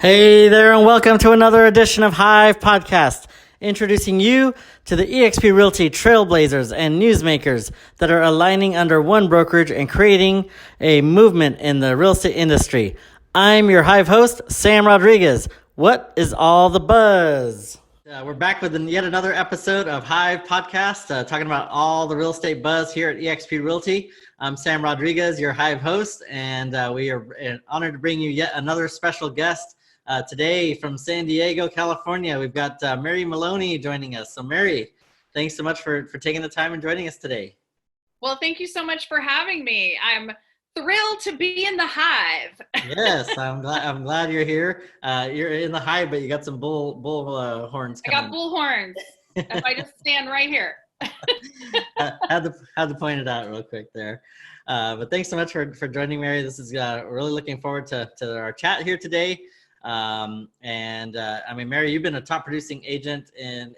Hey there, and welcome to another edition of Hive Podcast, introducing you to the eXp Realty trailblazers and newsmakers that are aligning under one brokerage and creating a movement in the real estate industry. I'm your Hive host, Sam Rodriguez. What is all the buzz? We're back with yet another episode of Hive Podcast, talking about all the real estate buzz here at eXp Realty. I'm Sam Rodriguez, your Hive host, and we are honored to bring you yet another special guest. Today from San Diego, California, we've got Mary Maloney joining us. So Mary, thanks so much for taking the time and joining us today. Well, thank you so much for having me. I'm thrilled to be in the Hive. Yes, I'm glad you're here. You're in the Hive, but you got some bull horns coming. I got bull horns. If I just stand right here. had to point it out real quick there. But thanks so much for joining, Mary. This is really looking forward to our chat here today. I mean, Mary, you've been a top producing agent in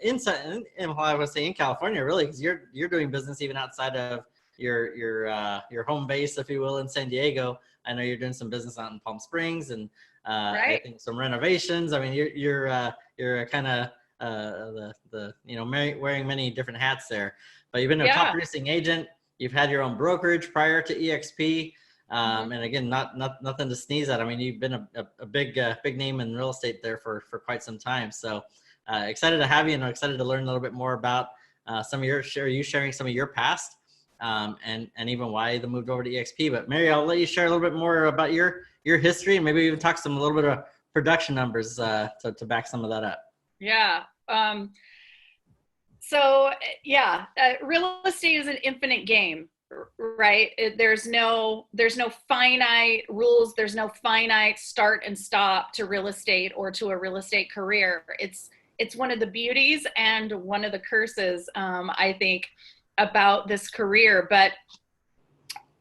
California, really, because you're doing business even outside of your home base, if you will, in San Diego. I know you're doing some business out in Palm Springs and Right. I think some renovations. I mean, you're kind of wearing many different hats there. But you've been a top producing agent. You've had your own brokerage prior to eXp. And again, nothing to sneeze at. I mean, you've been a big name in real estate there for quite some time. So excited to have you, and I'm excited to learn a little bit more about sharing some of your past, and even why the moved over to eXp. But Mary, I'll let you share a little bit more about your history, and maybe even talk a little bit of production numbers to back some of that up. Yeah. Real estate is an infinite game. Right. There's no finite rules. There's no finite start and stop to real estate or to a real estate career. It's one of the beauties and one of the curses, I think, about this career. But,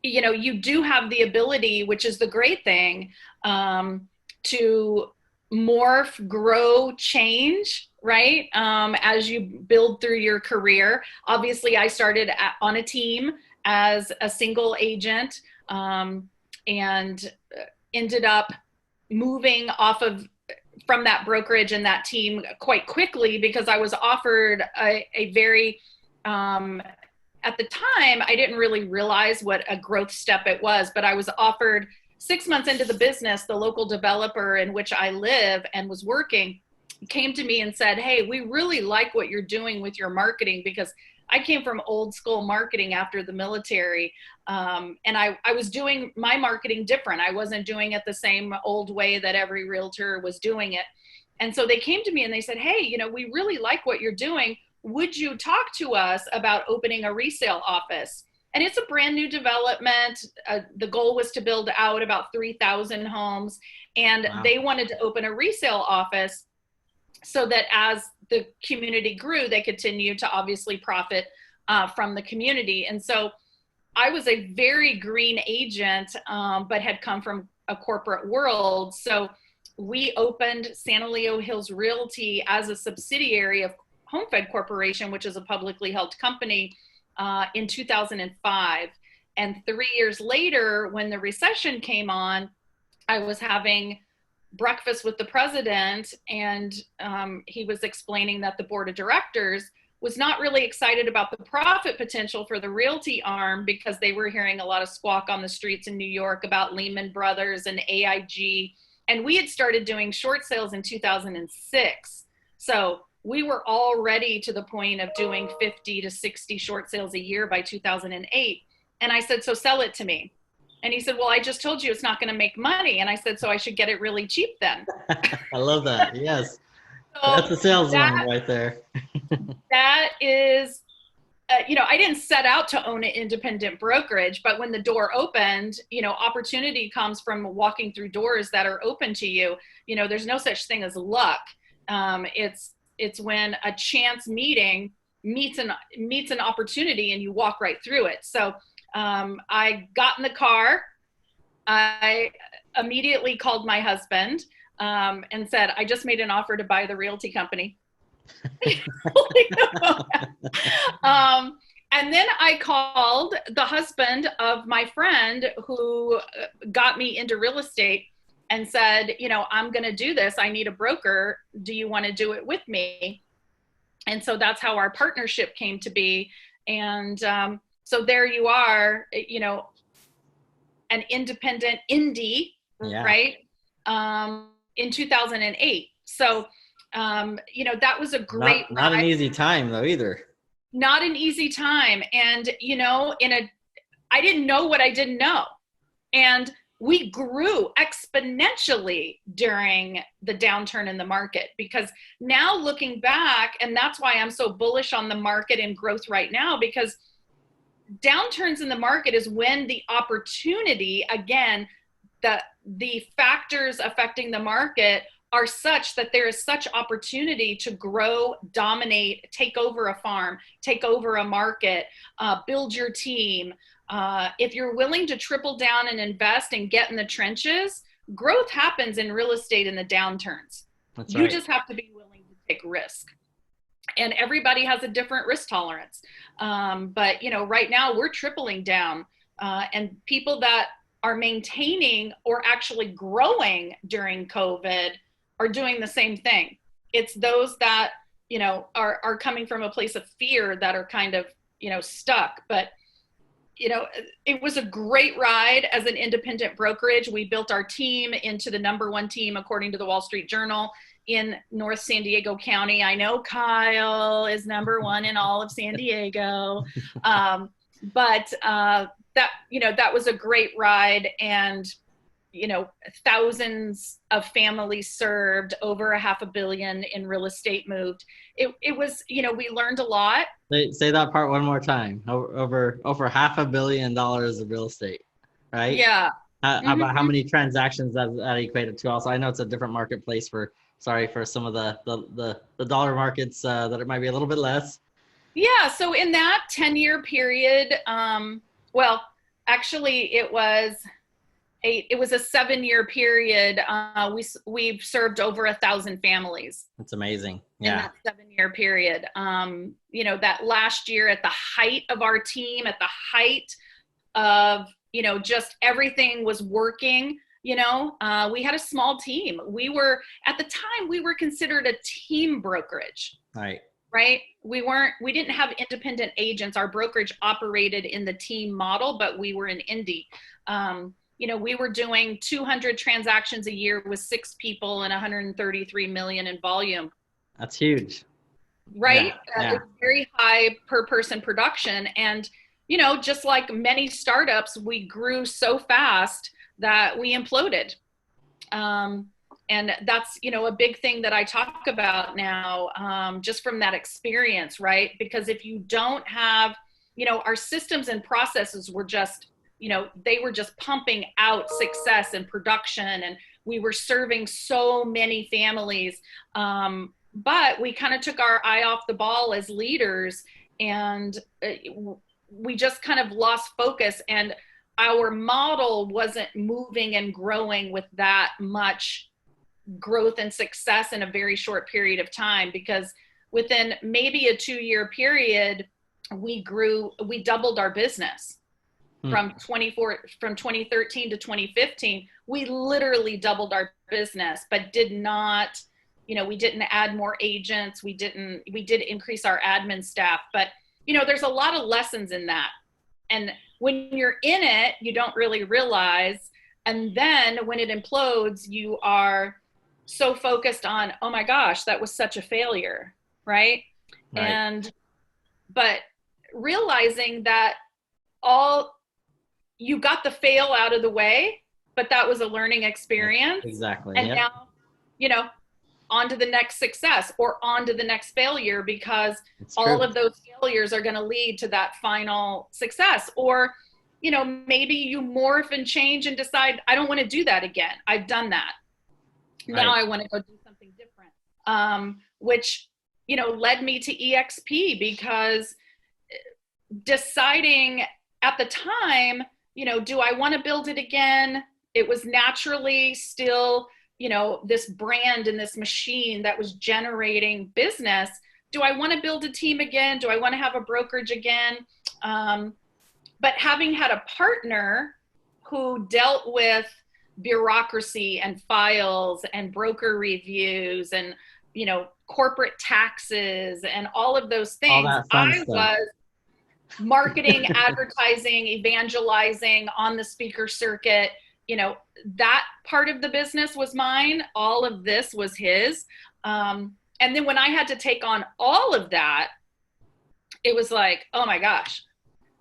you do have the ability, which is the great thing, to morph, grow, change, right? As you build through your career. Obviously, I started on a team as a single agent, and ended up moving from that brokerage and that team quite quickly, because I was offered a very, at the time, I didn't really realize what a growth step it was, but I was offered 6 months into the business, the local developer in which I live and was working came to me and said, "Hey, we really like what you're doing with your marketing," because I came from old school marketing after the military. And I was doing my marketing different. I wasn't doing it the same old way that every realtor was doing it. And so they came to me and they said, "Hey, we really like what you're doing. Would you talk to us about opening a resale office?" And it's a brand new development. The goal was to build out about 3,000 homes. And Wow. They wanted to open a resale office so that as the community grew, they continue to obviously profit from the community. And so I was a very green agent, but had come from a corporate world. So we opened Santa Leo Hills Realty as a subsidiary of HomeFed Corporation, which is a publicly held company, in 2005. And 3 years later, when the recession came on, I was having breakfast with the president, and he was explaining that the board of directors was not really excited about the profit potential for the realty arm, because they were hearing a lot of squawk on the streets in New York about Lehman Brothers and AIG. And we had started doing short sales in 2006. So we were already to the point of doing 50 to 60 short sales a year by 2008. And I said, "So sell it to me." And he said, "Well, I just told you it's not going to make money." And I said, "So I should get it really cheap then." I love that. Yes. So That's a saleswoman right there. That is, I didn't set out to own an independent brokerage, but when the door opened, opportunity comes from walking through doors that are open to you. There's no such thing as luck. It's when a chance meeting meets an opportunity and you walk right through it. So I got in the car. I immediately called my husband and said, "I just made an offer to buy the realty company." And then I called the husband of my friend who got me into real estate and said, I'm going to do this. I need a broker. Do you want to do it with me? And so that's how our partnership came to be. And so there you are, an independent indie, Yeah. right? In 2008. So, that was a great not an easy time though either. not an easy time. And, I didn't know what I didn't know. And we grew exponentially during the downturn in the market, because now looking back, and that's why I'm so bullish on the market and growth right now, because downturns in the market is when the opportunity, again, the factors affecting the market are such that there is such opportunity to grow, dominate, take over a farm, take over a market, build your team. If you're willing to triple down and invest and get in the trenches, growth happens in real estate in the downturns. That's You right. just have to be willing to take risk. And everybody has a different risk tolerance. But, right now we're tripling down. And people that are maintaining or actually growing during COVID are doing the same thing. It's those that, are coming from a place of fear that are kind of, stuck. But, it was a great ride as an independent brokerage. We built our team into the #1 team, according to the Wall Street Journal, in North San Diego County. I know Kyle is #1 in all of San Diego. But that was a great ride. And, thousands of families served, over $500 million in real estate moved. It was, we learned a lot. Say that part one more time. Over $500 million of real estate, right? Yeah. About how many transactions that equated to? Also, I know it's a different marketplace for some of the dollar markets that it might be a little bit less. Yeah. So in that 10-year period, well, actually it was a 7-year period. We've served over 1,000 families. That's amazing. In that 7-year period. That last year, at the height of our team, at the height of, just everything was working, we had a small team. At the time, we were considered a team brokerage. Right? We didn't have independent agents. Our brokerage operated in the team model, but we were an indie. We were doing 200 transactions a year with 6 people and 133 million in volume. That's huge. Right? Yeah. It's very high per person production. And, just like many startups, we grew so fast that we imploded. And that's, a big thing that I talk about now, just from that experience, right? Because if you don't have, our systems and processes were just, they were just pumping out success and production, and we were serving so many families. But we kind of took our eye off the ball as leaders, and we just kind of lost focus, and our model wasn't moving and growing with that much growth and success in a very short period of time, because within maybe a 2-year period, we doubled our business. From 2013 to 2015, we literally doubled our business, but did not, we didn't add more agents. We did increase our admin staff, but there's a lot of lessons in that. And when you're in it, you don't really realize. And then when it implodes, you are so focused on, oh my gosh, that was such a failure. Right. But realizing that you got the fail out of the way, but that was a learning experience. Exactly. And now, on to the next success or on to the next failure, because all of those failures are going to lead to that final success. Or, maybe you morph and change and decide, I don't want to do that again. I've done that. Now I want to go do something different, which, led me to eXp, because deciding at the time, do I want to build it again? It was naturally still, this brand and this machine that was generating business. Do I want to build a team again? Do I want to have a brokerage again? But having had a partner who dealt with bureaucracy and files and broker reviews and, corporate taxes and all of those All things. that fun I stuff. was marketing, advertising, evangelizing on the speaker circuit. That part of the business was mine. All of this was his. And then when I had to take on all of that, it was like, oh my gosh,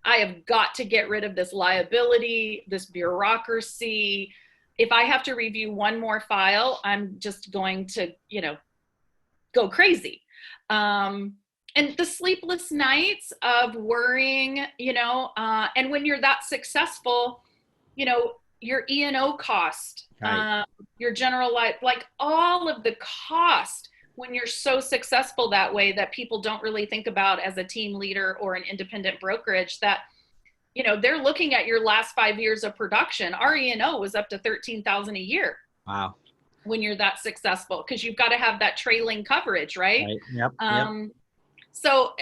I have got to get rid of this liability, this bureaucracy. If I have to review one more file, I'm just going to, go crazy. And the sleepless nights of worrying, and when you're that successful, your E&O cost, Right. your general life, like all of the cost when you're so successful that way that people don't really think about as a team leader or an independent brokerage, that, they're looking at your last 5 years of production. Our E&O was up to $13,000 a year. Wow. When you're that successful, because you've got to have that trailing coverage, right? Right. Yep. Yep. So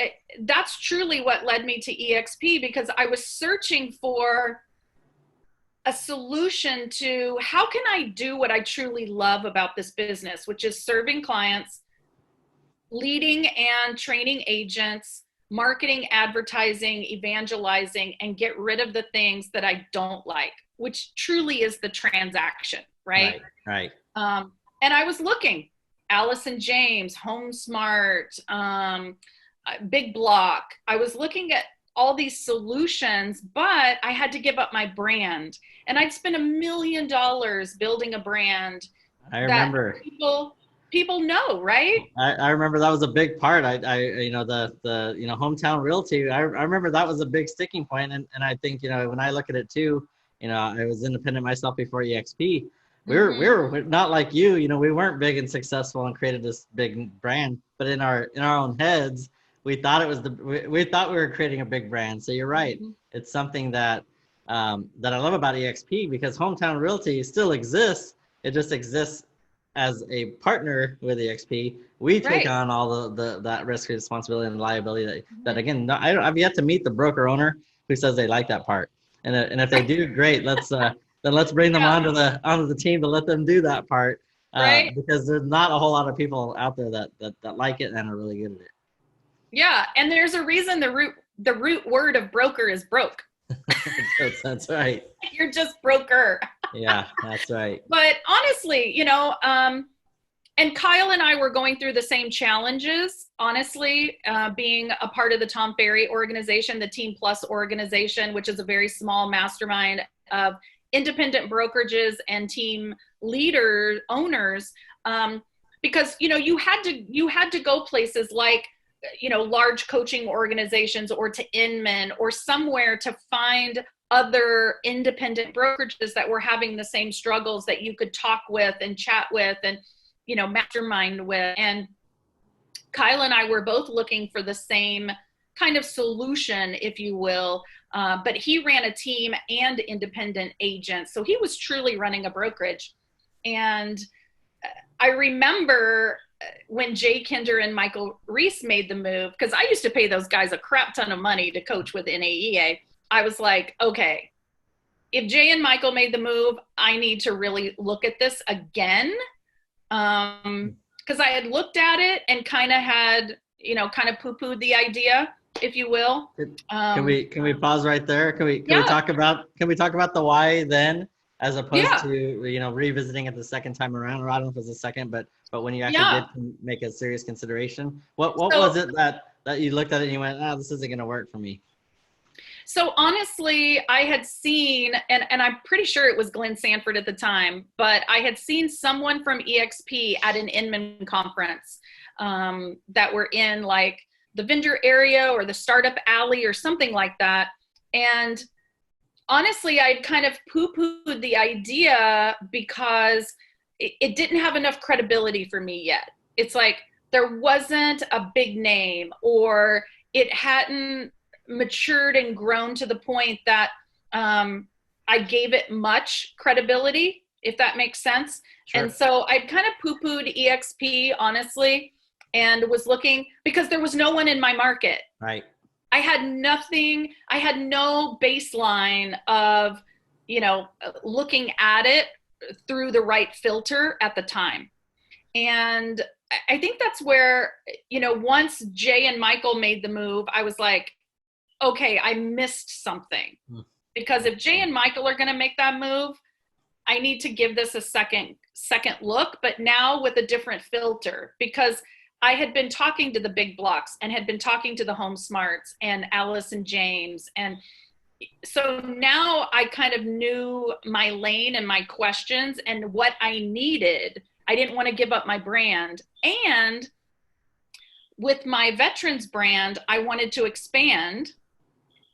that's truly what led me to eXp, because I was searching for a solution to how can I do what I truly love about this business, which is serving clients, leading and training agents, marketing, advertising, evangelizing, and get rid of the things that I don't like, which truly is the transaction, right? Right. And I was looking, Allison James, HomeSmart, Big Block. I was looking at all these solutions, but I had to give up my brand. And I'd spent $1 million building a brand I remember. People know, right? I remember that was a big part. The hometown realty. I remember that was a big sticking point. And I think, when I look at it too, I was independent myself before eXp. We were not like you, we weren't big and successful and created this big brand, but in our own heads, we thought it was we thought we were creating a big brand. So you're right. Mm-hmm. It's something that I love about eXp, because hometown realty still exists. It just exists as a partner with eXp. We take on all that risk, responsibility, and liability that again, I've yet to meet the broker owner who says they like that part. And if they do, great. Then let's bring them onto the team to let them do that part, because there's not a whole lot of people out there that like it and are really good at it. Yeah, and there's a reason the root word of broker is broke. That's right. You're just broker. Yeah, that's right. But honestly, and Kyle and I were going through the same challenges, honestly, being a part of the Tom Ferry organization, the Team Plus organization, which is a very small mastermind of independent brokerages and team leader owners, because, you had to go places like, large coaching organizations or to Inman or somewhere to find other independent brokerages that were having the same struggles that you could talk with and chat with and, mastermind with. And Kyle and I were both looking for the same kind of solution, if you will. But he ran a team and independent agents. So he was truly running a brokerage. And I remember when Jay Kinder and Michael Reese made the move, because I used to pay those guys a crap ton of money to coach with NAEA. I was like, okay, if Jay and Michael made the move, I need to really look at this again. Because I had looked at it and kind of had, kind of poo-pooed the idea, if you will. Can we pause right there? Can we talk about the why then, as opposed to revisiting it the second time around? Or I don't know if it was the second, but when you actually did make a serious consideration, what was it that you looked at it and you went, this isn't going to work for me? So honestly, I had seen, and I'm pretty sure it was Glenn Sanford at the time, but I had seen someone from eXp at an Inman conference that were in like the vendor area or the startup alley or something like that. And honestly, I'd kind of poo-pooed the idea because it didn't have enough credibility for me yet. It's like there wasn't a big name, or it hadn't matured and grown to the point that I gave it much credibility, if that makes sense. Sure. And so I'd kind of poo-pooed eXp, honestly, and was looking, because there was no one in my market. Right. I had nothing. I had no baseline of, looking at it through the right filter at the time. And I think that's where, once Jay and Michael made the move, I was like, okay, I missed something. Because if Jay and Michael are going to make that move, I need to give this a second look, but now with a different filter, because I had been talking to the big blocks and had been talking to the Home Smarts and Alice and James. And so now I kind of knew my lane and my questions and what I needed. I didn't want to give up my brand. And with my veterans brand, I wanted to expand.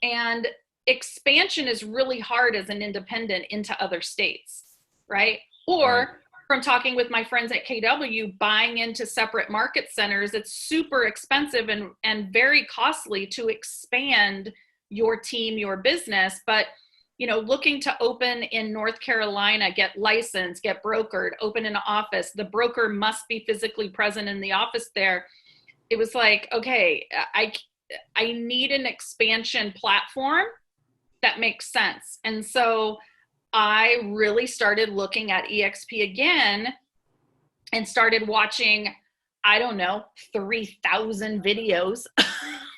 And expansion is really hard as an independent into other states, right? Or from talking with my friends at KW, buying into separate market centers, it's super expensive and very costly to expand your team, your business. But, looking to open in North Carolina, get licensed, get brokered, open an office, the broker must be physically present in the office there. It was like, okay, I need an expansion platform that makes sense. And so I really started looking at eXp again and started watching, 3,000 videos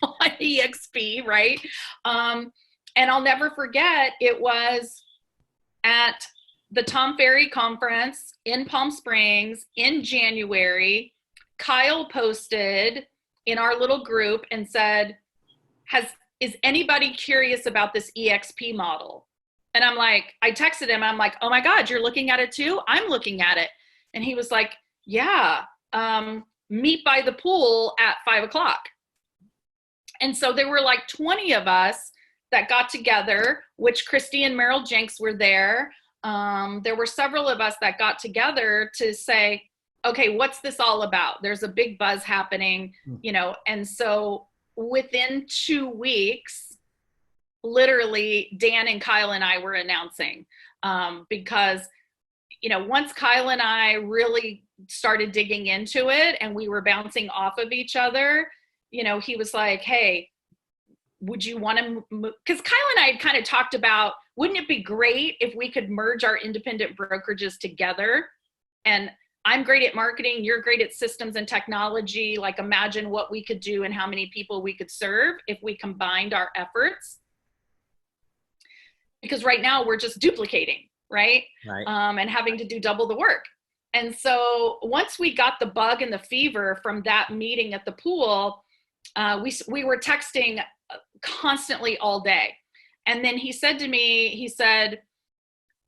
on eXp, right? And I'll never forget, it was at the Tom Ferry conference in Palm Springs in January. Kyle posted in our little group and said, is anybody curious about this eXp model? And I'm like, I texted him, I'm like, oh my God, you're looking at it too? I'm looking at it. And he was like, yeah, meet by the pool at 5:00. And so there were like 20 of us that got together, which Christy and Merrill Jenks were there. There were several of us that got together to say, okay, what's this all about? There's a big buzz happening, and so within 2 weeks, literally Dan and Kyle and I were announcing, because, once Kyle and I really started digging into it and we were bouncing off of each other, he was like, hey, would you want to move? Because Kyle and I had kind of talked about, wouldn't it be great if we could merge our independent brokerages together? And I'm great at marketing, you're great at systems and technology. Like, imagine what we could do and how many people we could serve if we combined our efforts. Because right now we're just duplicating, right? And having to do double the work. And so once we got the bug and the fever from that meeting at the pool, we were texting constantly all day. And then he said to me,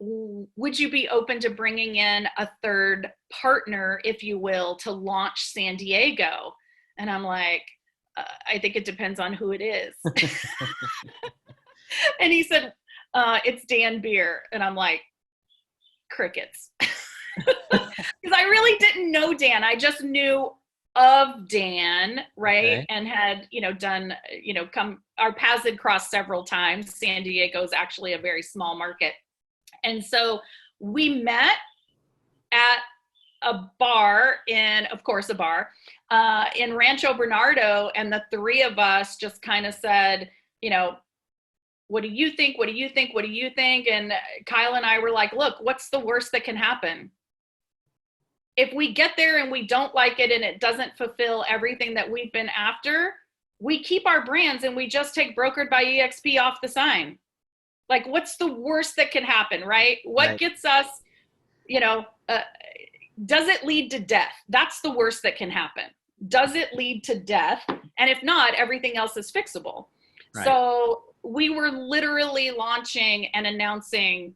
would you be open to bringing in a third partner, if you will, to launch San Diego? And I'm like, I think it depends on who it is. And he said, it's Dan Beer. And I'm like, crickets. Because I really didn't know Dan. I just knew of Dan, right? Okay. And had, done, our paths had crossed several times. San Diego is actually a very small market. And so we met at a bar in Rancho Bernardo. And the three of us just kind of said, what do you think? What do you think? What do you think? And Kyle and I were like, look, what's the worst that can happen? If we get there and we don't like it and it doesn't fulfill everything that we've been after, we keep our brands and we just take Brokered by eXp off the sign. Like, what's the worst that can happen, right? What gets us, does it lead to death? That's the worst that can happen. Does it lead to death? And if not, everything else is fixable. Right. So we were literally launching and announcing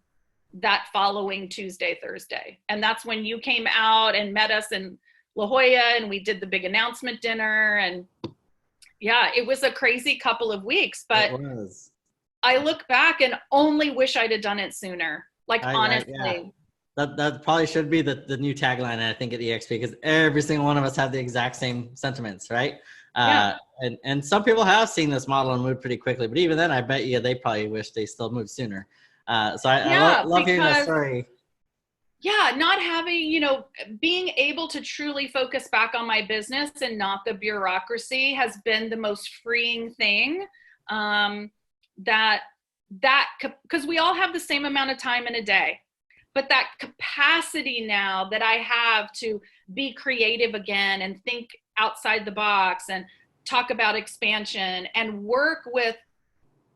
that following Tuesday, Thursday. And that's when you came out and met us in La Jolla and we did the big announcement dinner. And yeah, it was a crazy couple of weeks, but I look back and only wish I'd have done it sooner. Like, honestly. Yeah. That probably should be the new tagline, I think, at eXp, because every single one of us have the exact same sentiments, right? And some people have seen this model and moved pretty quickly, but even then, I bet you they probably wish they still moved sooner. So I love hearing that story. Yeah, not having, being able to truly focus back on my business and not the bureaucracy has been the most freeing thing. Because we all have the same amount of time in a day. but that capacity now that I have to be creative again and think outside the box and talk about expansion and work with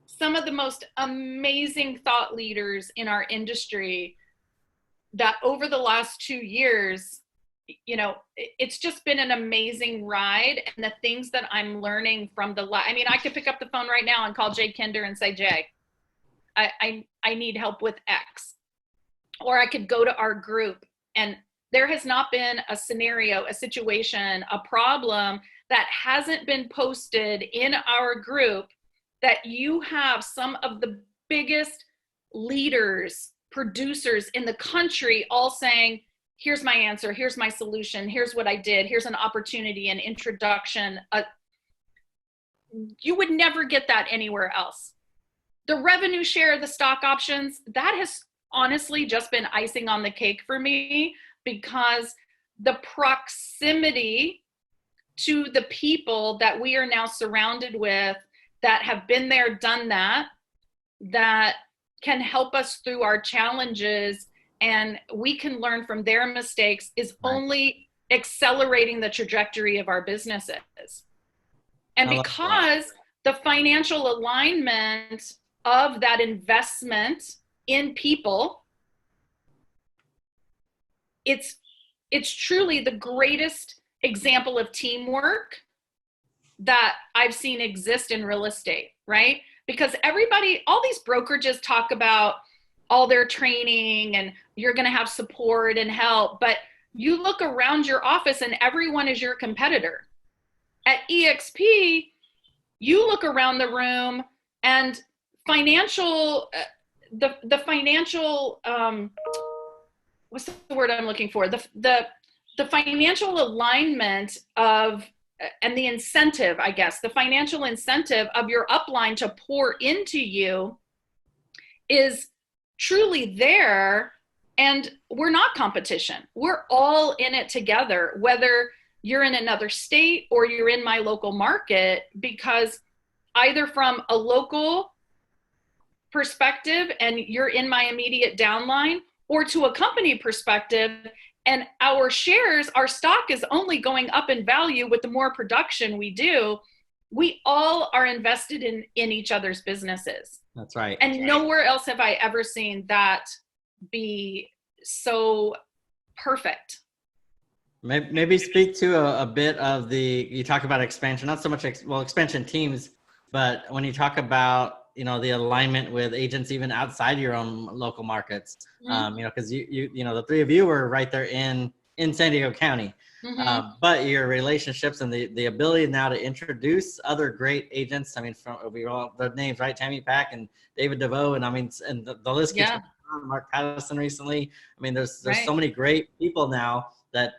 some of the most amazing thought leaders in our industry, that over the last 2 years, it's just been an amazing ride. And the things that I'm learning from I could pick up the phone right now and call Jay Kinder and say, Jay, I need help with X. Or I could go to our group, and there has not been a scenario, a situation, a problem that hasn't been posted in our group that you have some of the biggest leaders, producers in the country all saying, here's my answer, here's my solution, here's what I did, here's an opportunity, an introduction. You would never get that anywhere else. The revenue share, the stock options, that has honestly just been icing on the cake for me, because the proximity to the people that we are now surrounded with that have been there, done that can help us through our challenges, and we can learn from their mistakes, is only accelerating the trajectory of our businesses. And because the financial alignment of that investment in people, it's truly the greatest example of teamwork that I've seen exist in real estate, right? Because all these brokerages talk about all their training and you're going to have support and help, but you look around your office and everyone is your competitor. At eXp, you look around the room and the financial, what's the word I'm looking for? The financial alignment of, and the incentive, I guess, the financial incentive of your upline to pour into you is truly there. And we're not competition. We're all in it together, whether you're in another state or you're in my local market, because either from a local perspective and you're in my immediate downline, or to a company perspective, and our stock is only going up in value with the more production we do. We all are invested in each other's businesses. That's right. And nowhere else have I ever seen that be so perfect. Maybe speak to a bit of you talk about expansion, not so much, expansion teams, but when you talk about, the alignment with agents even outside your own local markets, because the three of you were right there in San Diego County, but your relationships and the ability now to introduce other great agents. We all the names, right? Tammy Pack and David DeVoe, and and the list keeps going on. Mark Patterson recently. There's so many great people now that,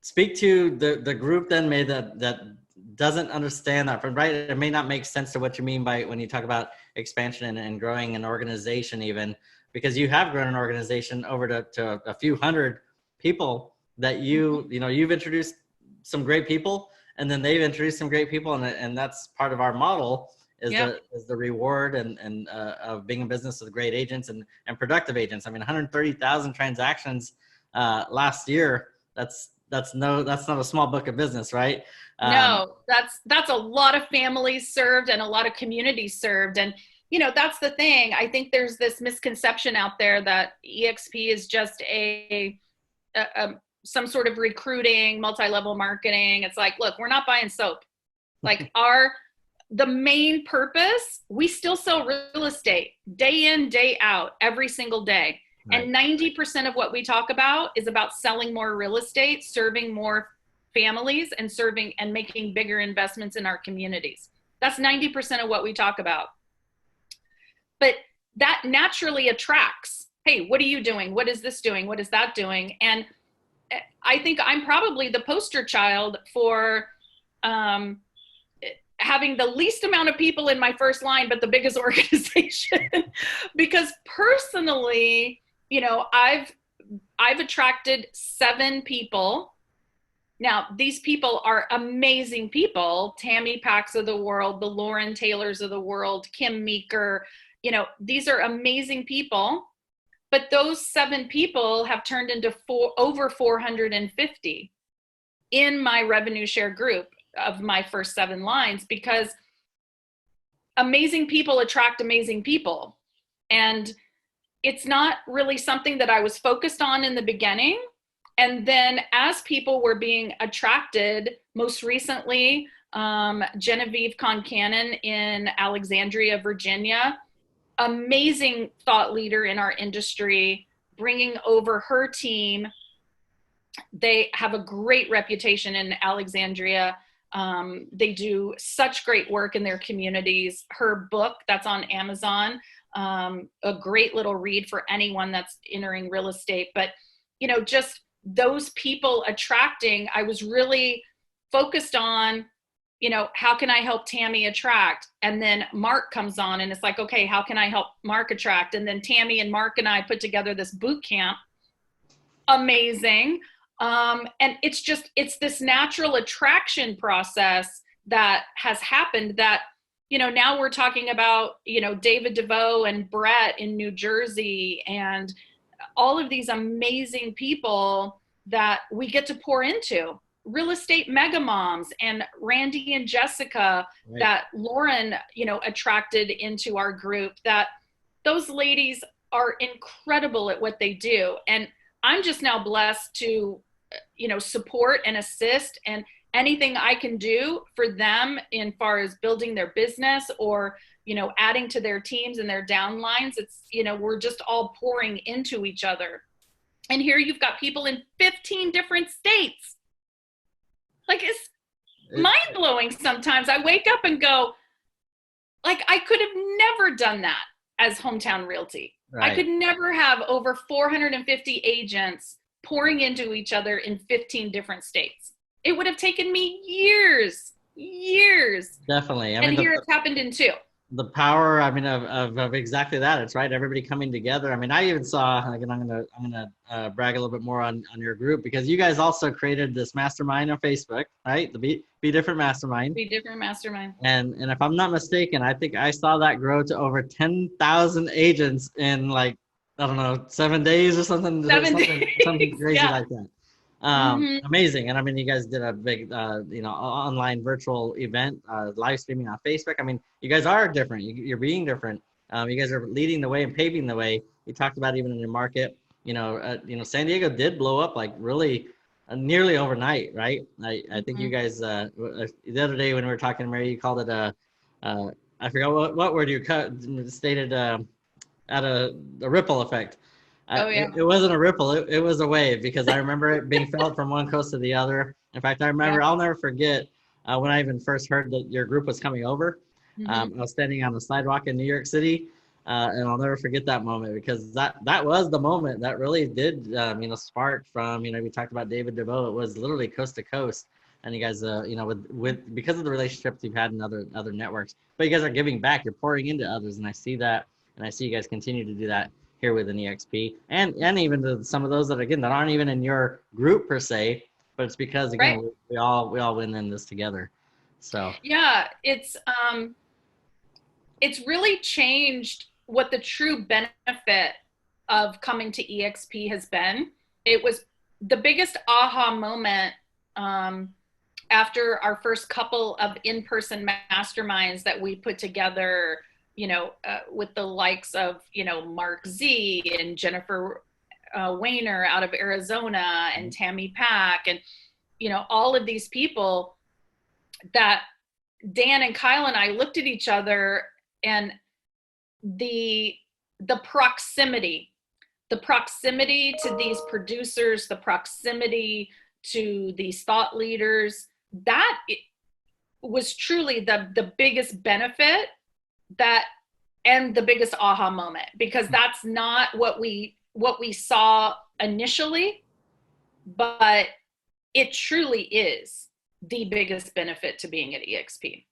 speak to the group then that doesn't understand that, right? It may not make sense to what you mean by when you talk about expansion and growing an organization, even because you have grown an organization over to a few hundred people that you've introduced some great people, and then they've introduced some great people. And that's part of our model is the reward and of being in business with great agents and productive agents. 130,000 transactions last year. That's not a small book of business, right? No, that's a lot of families served and a lot of communities served. And, that's the thing. I think there's this misconception out there that eXp is just some sort of recruiting, multi-level marketing. It's like, look, we're not buying soap. Like the main purpose, we still sell real estate day in, day out, every single day. Right. And 90% of what we talk about is about selling more real estate, serving more families, and serving and making bigger investments in our communities. That's 90% of what we talk about. But that naturally attracts, hey, what are you doing? What is this doing? What is that doing? And I think I'm probably the poster child for having the least amount of people in my first line, but the biggest organization. Because personally, I've attracted 7 people. Now, these people are amazing people. Tammy Packs of the world, the Lauren Taylors of the world, Kim Meeker. These are amazing people. But those 7 people have turned into over 450 in my revenue share group of my first 7 lines, because amazing people attract amazing people. And it's not really something that I was focused on in the beginning. And then as people were being attracted, most recently, Genevieve Concannon in Alexandria, Virginia, amazing thought leader in our industry, bringing over her team. They have a great reputation in Alexandria. They do such great work in their communities. Her book that's on Amazon, a great little read for anyone that's entering real estate. But, you know, just those people attracting, I was really focused on, you know, how can I help Tammy attract? And then Mark comes on and it's like, okay, how can I help Mark attract? And then Tammy and Mark and I put together this boot camp. Amazing. And it's this natural attraction process that has happened that, you know, now we're talking about, you know, David DeVoe and Brett in New Jersey and all of these amazing people that we get to pour into. Real estate mega moms and Randy and Jessica, right, that Lauren, you know, attracted into our group. That those ladies are incredible at what they do. And I'm just now blessed to, you know, support and assist, and anything I can do for them in far as building their business or, you know, adding to their teams and their downlines. It's, you know, we're just all pouring into each other. And here you've got people in 15 different states. Like, it's mind blowing sometimes. I wake up and go, like, I could have never done that as Hometown Realty. Right. I could never have over 450 agents pouring into each other in 15 different states. It would have taken me years. Definitely. And here it's happened in 2. The power, I mean, of exactly that. It's right. Everybody coming together. I mean, I even saw, again, I'm gonna brag a little bit more on your group, because you guys also created this mastermind on Facebook, right? The Be Different Mastermind. Be Different Mastermind. And if I'm not mistaken, I think I saw that grow to over 10,000 agents in, like, I don't know, 7 days or something. Something crazy, yeah, like that. Amazing. And I mean, you guys did a big, you know, online virtual event, live streaming on Facebook. I mean, you guys are different. You're being different. You guys are leading the way and paving the way. You talked about even in your market, you know, San Diego did blow up like really nearly overnight, right? I think you guys, the other day when we were talking to Mary, you called it I forgot what word you stated, at a ripple effect. Yeah. It wasn't a ripple. It was a wave, because I remember it being felt from one coast to the other. In fact, I remember, I'll never forget when I even first heard that your group was coming over. I was standing on the sidewalk in New York City, and I'll never forget that moment, because that was the moment that really did, you know, spark from, you know, we talked about David DeVoe. It was literally coast to coast. And you guys, you know, with because of the relationships you've had in other networks, but you guys are giving back. You're pouring into others, and I see that, and I see you guys continue to do that here with an eXp, and even to some of those that, again, that aren't even in your group per se, but it's because, again, right, we all win in this together. So yeah, it's really changed what the true benefit of coming to eXp has been. It was the biggest aha moment after our first couple of in-person masterminds that we put together, you know, with the likes of, you know, Mark Z and Jennifer Weiner out of Arizona and Tammy Pack, and, you know, all of these people that Dan and Kyle and I looked at each other, and the proximity to these producers, the proximity to these thought leaders, that was truly the biggest benefit, that, and the biggest aha moment, because that's not what we saw initially, but it truly is the biggest benefit to being at eXp.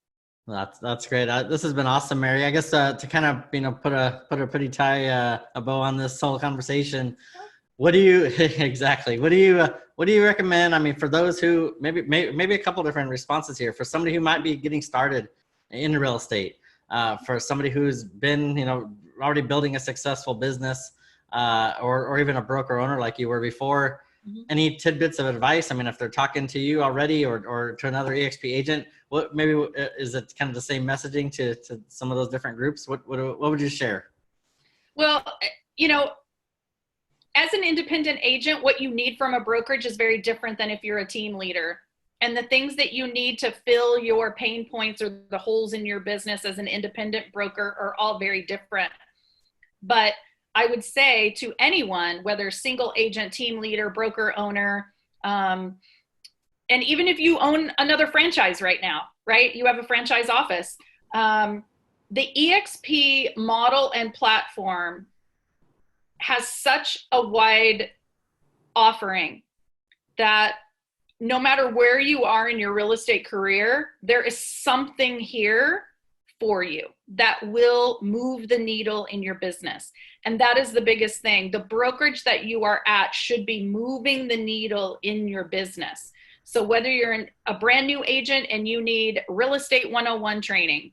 That's great. This has been awesome, Mary. I guess to kind of, you know, put a pretty a bow on this whole conversation. What do you exactly? What do you recommend? I mean, for those who maybe a couple different responses here. For somebody who might be getting started in real estate, for somebody who's been, you know, already building a successful business, or even a broker owner like you were before, any tidbits of advice? I mean, if they're talking to you already or to another eXp agent, what maybe is it kind of the same messaging to some of those different groups? What would you share? Well, as an independent agent, what you need from a brokerage is very different than if you're a team leader. And the things that you need to fill your pain points or the holes in your business as an independent broker are all very different. But I would say to anyone, whether single agent, team leader, broker owner, and even if you own another franchise right now, right? You have a franchise office. The eXp model and platform has such a wide offering that no matter where you are in your real estate career, there is something here for you that will move the needle in your business. And that is the biggest thing. The brokerage that you are at should be moving the needle in your business. So whether you're a brand new agent and you need real estate 101 training,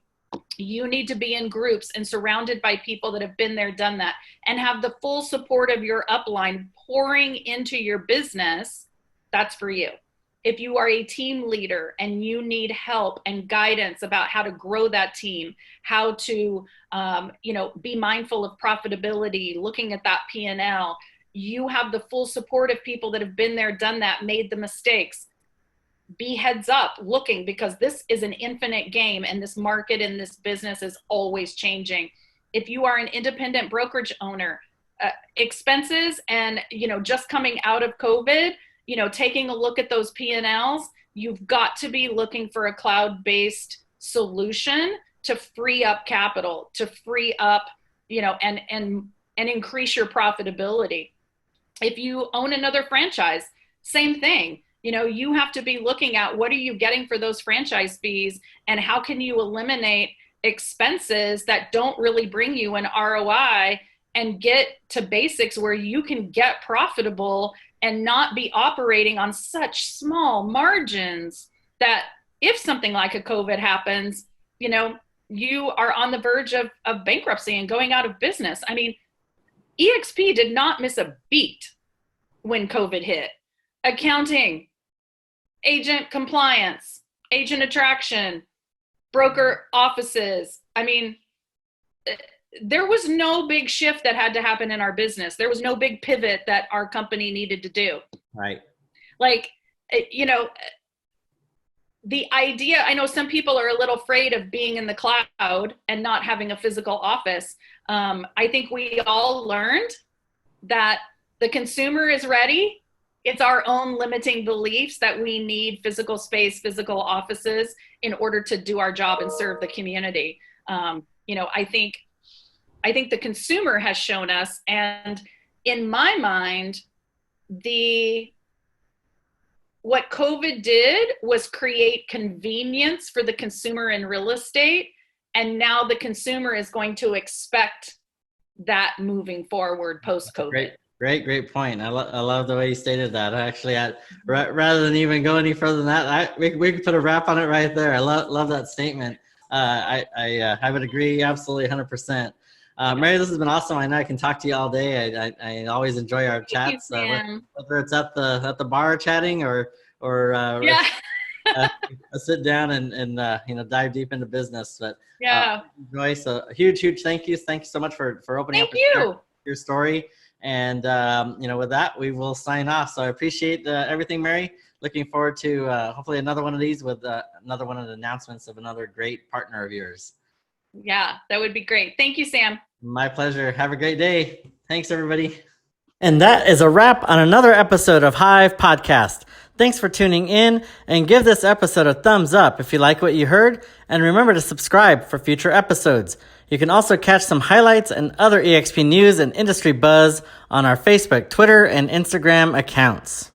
you need to be in groups and surrounded by people that have been there, done that, and have the full support of your upline pouring into your business. That's for you. If you are a team leader and you need help and guidance about how to grow that team, how to, be mindful of profitability, looking at that P&L, you have the full support of people that have been there, done that, made the mistakes. Be heads up looking, because this is an infinite game and this market and this business is always changing. If you are an independent brokerage owner, expenses and, just coming out of COVID, taking a look at those P&Ls, you've got to be looking for a cloud-based solution to free up capital, to free up, and increase your profitability. If you own another franchise, same thing. You have to be looking at what are you getting for those franchise fees and how can you eliminate expenses that don't really bring you an ROI and get to basics where you can get profitable and not be operating on such small margins that if something like a COVID happens, you are on the verge of bankruptcy and going out of business. I mean, eXp did not miss a beat when COVID hit. Accounting, agent compliance, agent attraction, broker offices. I mean, there was no big shift that had to happen in our business. There was no big pivot that our company needed to do. Right. The idea, I know some people are a little afraid of being in the cloud and not having a physical office. I think we all learned that the consumer is ready. It's our own limiting beliefs that we need physical space, physical offices in order to do our job and serve the community. I think the consumer has shown us, and in my mind, what COVID did was create convenience for the consumer in real estate, and now the consumer is going to expect that moving forward post-COVID. Great point. I love the way you stated that. Actually, rather than even go any further than that, we could put a wrap on it right there. I love that statement. I would agree absolutely 100%. Mary, this has been awesome. I know I can talk to you all day. I always enjoy our chats, whether it's at the bar chatting or sit down and dive deep into business. But Joyce, a huge thank you. Thank you so much for opening up your story. And with that, we will sign off. So I appreciate everything, Mary. Looking forward to hopefully another one of these with another one of the announcements of another great partner of yours. Yeah, that would be great. Thank you, Sam. My pleasure. Have a great day. Thanks, everybody. And that is a wrap on another episode of Hive Podcast. Thanks for tuning in, and give this episode a thumbs up if you like what you heard, and remember to subscribe for future episodes. You can also catch some highlights and other eXp news and industry buzz on our Facebook, Twitter, and Instagram accounts.